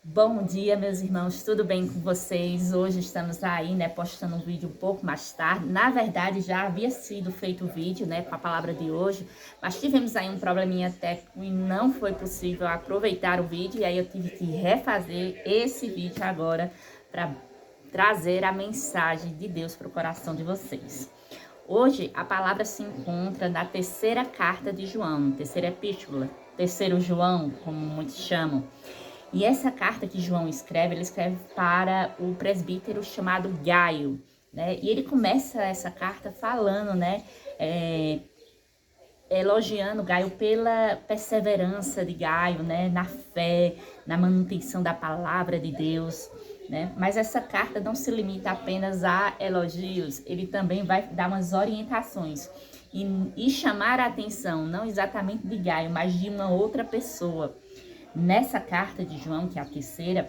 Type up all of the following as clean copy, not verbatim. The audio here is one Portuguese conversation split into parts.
Bom dia, meus irmãos, tudo bem com vocês? Hoje estamos aí, postando um vídeo um pouco mais tarde. Na verdade, já havia sido feito o vídeo, com a palavra de hoje, mas tivemos aí um probleminha técnico e não foi possível aproveitar o vídeo, e aí eu tive que refazer esse vídeo agora para trazer a mensagem de Deus para o coração de vocês. Hoje, a palavra se encontra na terceira carta de João, terceira epístola, terceiro João, como muitos chamam. E essa carta que João escreve, ele escreve para o presbítero chamado Gaio, E ele começa essa carta falando, elogiando Gaio pela perseverança de Gaio, na fé, na manutenção da palavra de Deus, Mas essa carta não se limita apenas a elogios, ele também vai dar umas orientações e chamar a atenção, não exatamente de Gaio, mas de uma outra pessoa. Nessa carta de João, que é a terceira,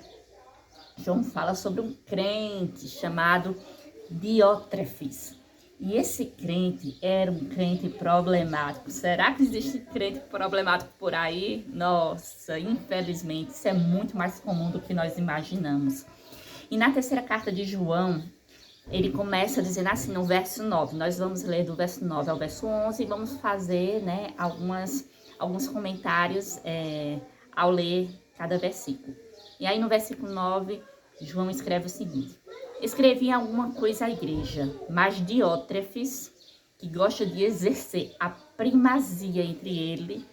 João fala sobre um crente chamado Diótrefes. E esse crente era um crente problemático. Será que existe crente problemático por aí? Nossa, infelizmente, isso é muito mais comum do que nós imaginamos. E na terceira carta de João, ele começa dizendo assim, no verso 9. Nós vamos ler do verso 9 ao verso 11 e vamos fazer, alguns comentários ao ler cada versículo. E aí no versículo 9, João escreve o seguinte: escrevi alguma coisa à igreja, mas Diótrefes, que gosta de exercer a primazia entre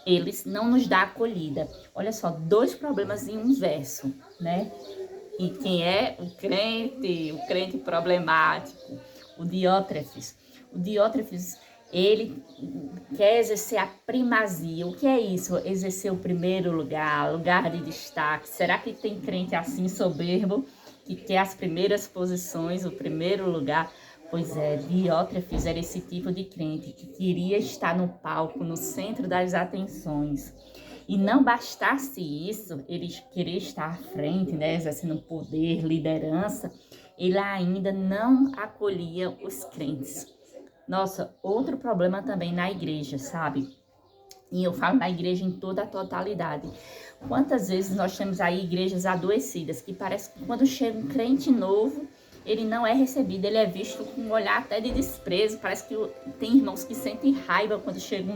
eles, não nos dá acolhida. Olha só, dois problemas em um verso, E quem é o crente problemático, o Diótrefes. O Diótrefes, ele quer exercer a primazia. O que é isso? Exercer o primeiro lugar de destaque. Será que tem crente assim soberbo, que quer as primeiras posições, o primeiro lugar? Pois é, Diótrefes era esse tipo de crente que queria estar no palco, no centro das atenções. E não bastasse isso, ele querer estar à frente, exercendo poder, liderança, ele ainda não acolhia os crentes. Nossa, outro problema também na igreja, sabe? E eu falo na igreja em toda a totalidade. Quantas vezes nós temos aí igrejas adoecidas, que parece que quando chega um crente novo, ele não é recebido, ele é visto com um olhar até de desprezo. Parece que tem irmãos que sentem raiva quando chega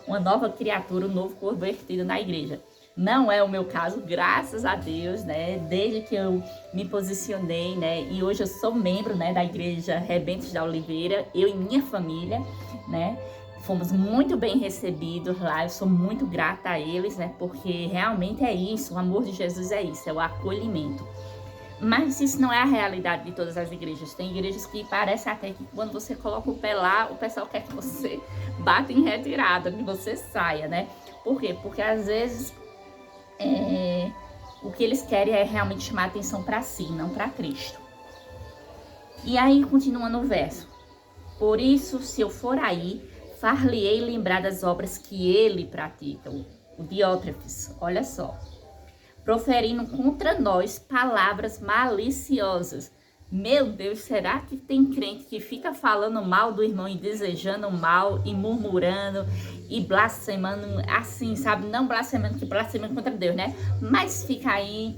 uma nova criatura, um novo convertido na igreja. Não é o meu caso, graças a Deus, Desde que eu me posicionei, E hoje eu sou membro, da Igreja Rebentos da Oliveira, eu e minha família, Fomos muito bem recebidos lá, eu sou muito grata a eles, Porque realmente é isso, o amor de Jesus é isso, é o acolhimento. Mas isso não é a realidade de todas as igrejas. Tem igrejas que parece até que quando você coloca o pé lá, o pessoal quer que você bata em retirada, que você saia, Por quê? Porque às vezes o que eles querem é realmente chamar a atenção para si, não para Cristo. E aí continua no verso: por isso, se eu for aí, far-lhe-ei lembrar das obras que ele pratica, o Diótrefes, olha só, proferindo contra nós palavras maliciosas. Meu Deus, será que tem crente que fica falando mal do irmão e desejando mal e murmurando e blasfemando, assim, sabe? Não blasfemando, que blasfemando contra Deus, Mas fica aí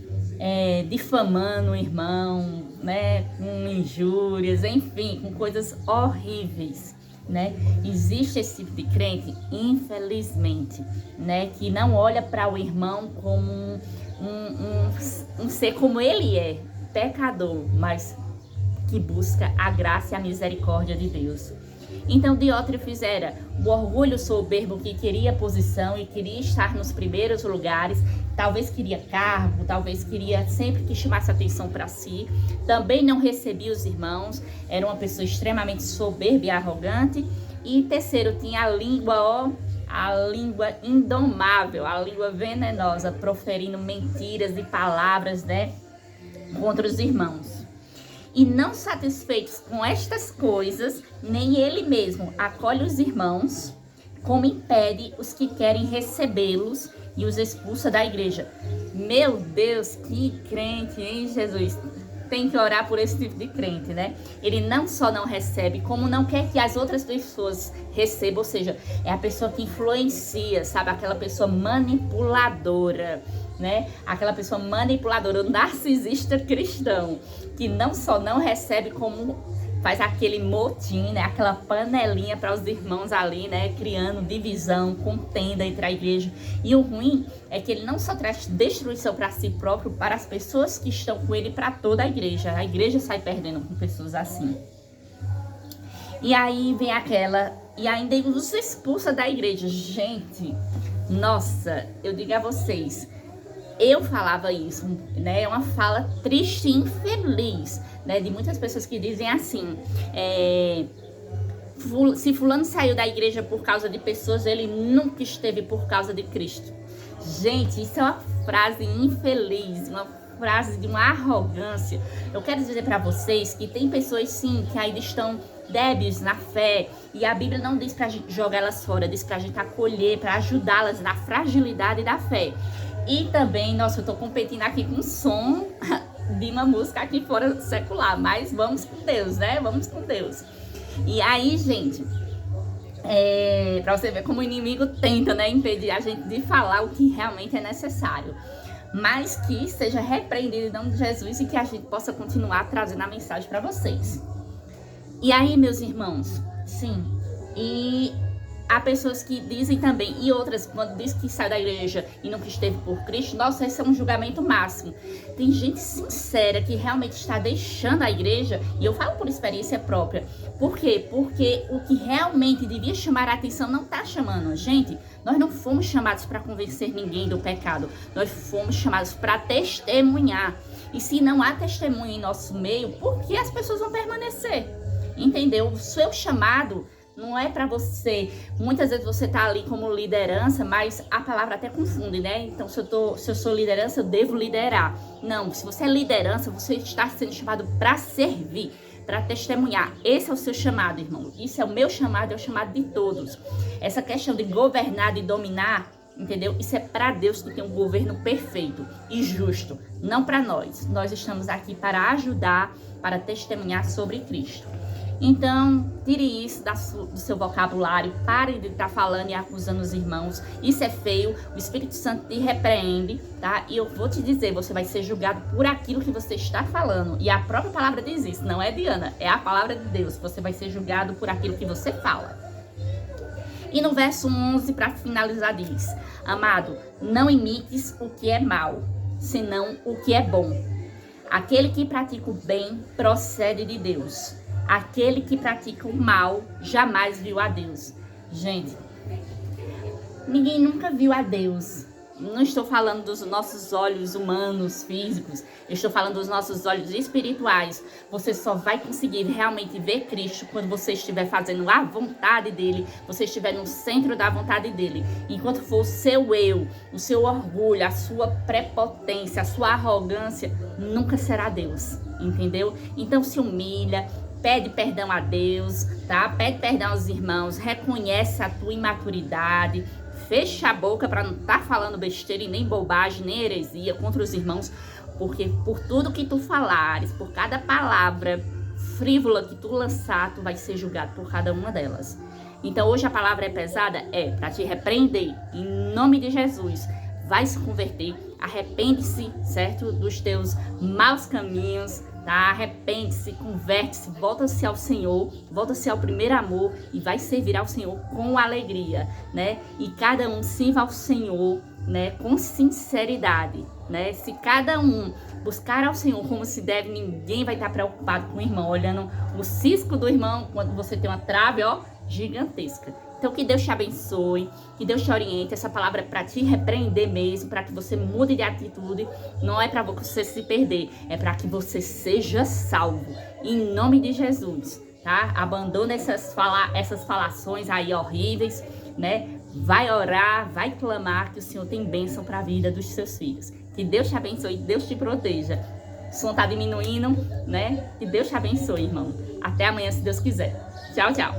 difamando o irmão, Com injúrias, enfim, com coisas horríveis, Existe esse tipo de crente, infelizmente, Que não olha para o irmão como um ser como ele é, pecador, mas que busca a graça e a misericórdia de Deus. Então Diótrefes era o orgulho soberbo que queria posição e queria estar nos primeiros lugares, talvez queria cargo, talvez queria sempre que chamasse atenção para si, também não recebia os irmãos, era uma pessoa extremamente soberba e arrogante. E terceiro, tinha a língua indomável, a língua venenosa, proferindo mentiras e palavras, contra os irmãos. E não satisfeitos com estas coisas, nem ele mesmo acolhe os irmãos, como impede os que querem recebê-los e os expulsa da igreja. Meu Deus, que crente, hein, Jesus? tem que orar por esse tipo de crente, né? Ele não só não recebe, como não quer que as outras pessoas recebam, ou seja, é a pessoa que influencia, sabe? Aquela pessoa manipuladora, né? Aquela pessoa manipuladora, o narcisista cristão, que não só não recebe, como faz aquele motim, né? Aquela panelinha para os irmãos ali, né? Criando divisão, contenda entre a igreja. E o ruim é que ele não só traz destruição para si próprio, para as pessoas que estão com ele, para toda a igreja. A igreja sai perdendo com pessoas assim. E aí vem aquela... E ainda os expulsa da igreja. Gente, nossa, eu digo a vocês... Eu falava isso, né? É uma fala triste e infeliz, né? De muitas pessoas que dizem assim, se fulano saiu da igreja por causa de pessoas, ele nunca esteve por causa de Cristo. Gente, isso é uma frase infeliz, uma frase de uma arrogância. Eu quero dizer para vocês que tem pessoas sim que ainda estão débeis na fé, e a Bíblia não diz pra gente jogar elas fora, diz pra gente acolher, pra ajudá-las na fragilidade da fé. E também, nossa, eu tô competindo aqui com o som de uma música aqui fora secular, mas vamos com Deus, né? Vamos com Deus. E aí, gente, pra você ver como o inimigo tenta, né, impedir a gente de falar o que realmente é necessário. Mas que seja repreendido em nome de Jesus e que a gente possa continuar trazendo a mensagem para vocês. E aí, meus irmãos, sim, e há pessoas que dizem também, e outras, quando diz que sai da igreja e não que esteve por Cristo, nossa, esse é um julgamento máximo. Tem gente sincera que realmente está deixando a igreja, e eu falo por experiência própria. Por quê? Porque o que realmente devia chamar a atenção não está chamando. Gente, nós não fomos chamados para convencer ninguém do pecado, nós fomos chamados para testemunhar. E se não há testemunho em nosso meio, por que as pessoas vão permanecer? Entendeu? O seu chamado não é para você. Muitas vezes você tá ali como liderança, mas a palavra até confunde, né? Então, se eu sou liderança, eu devo liderar. Não, se você é liderança, você está sendo chamado para servir, para testemunhar. Esse é o seu chamado, irmão. Isso é o meu chamado, é o chamado de todos. Essa questão de governar, de dominar, entendeu? Isso é para Deus, que tem um governo perfeito e justo, não para nós. Nós estamos aqui para ajudar, para testemunhar sobre Cristo. Então, tire isso do seu vocabulário, pare de estar falando e acusando os irmãos. Isso é feio, o Espírito Santo te repreende, tá? E eu vou te dizer, você vai ser julgado por aquilo que você está falando. E a própria palavra diz isso, não é Diana, é a palavra de Deus. Você vai ser julgado por aquilo que você fala. E no verso 11, para finalizar, diz: amado, não imites o que é mal, senão o que é bom. Aquele que pratica o bem procede de Deus. Aquele que pratica o mal jamais viu a Deus. Gente, ninguém nunca viu a Deus. Não estou falando dos nossos olhos humanos, físicos. Eu estou falando dos nossos olhos espirituais. Você só vai conseguir realmente ver Cristo quando você estiver fazendo a vontade dele. Você estiver no centro da vontade dele. Enquanto for o seu eu, o seu orgulho, a sua prepotência, a sua arrogância, nunca será Deus. Entendeu? Então se humilha. Pede perdão a Deus, tá? Pede perdão aos irmãos, reconhece a tua imaturidade, fecha a boca para não estar falando besteira e nem bobagem, nem heresia contra os irmãos, porque por tudo que tu falares, por cada palavra frívola que tu lançar, tu vai ser julgado por cada uma delas. Então hoje a palavra é pesada? É, para te repreender, em nome de Jesus. Vai se converter, arrepende-se, certo? Dos teus maus caminhos, tá? Arrepende-se, converte-se, volta-se ao Senhor, volta-se ao primeiro amor e vai servir ao Senhor com alegria, né? E cada um sirva ao Senhor, né? Com sinceridade, né? Se cada um buscar ao Senhor como se deve, ninguém vai estar preocupado com o irmão, olhando o cisco do irmão quando você tem uma trave, ó, gigantesca. Então, que Deus te abençoe, que Deus te oriente. Essa palavra é para te repreender mesmo, para que você mude de atitude. Não é para você se perder, é para que você seja salvo. Em nome de Jesus, tá? Abandona essas falações aí horríveis, né? Vai orar, vai clamar que o Senhor tem bênção para a vida dos seus filhos. Que Deus te abençoe, Deus te proteja. O som tá diminuindo, né? Que Deus te abençoe, irmão. Até amanhã, se Deus quiser. Tchau, tchau.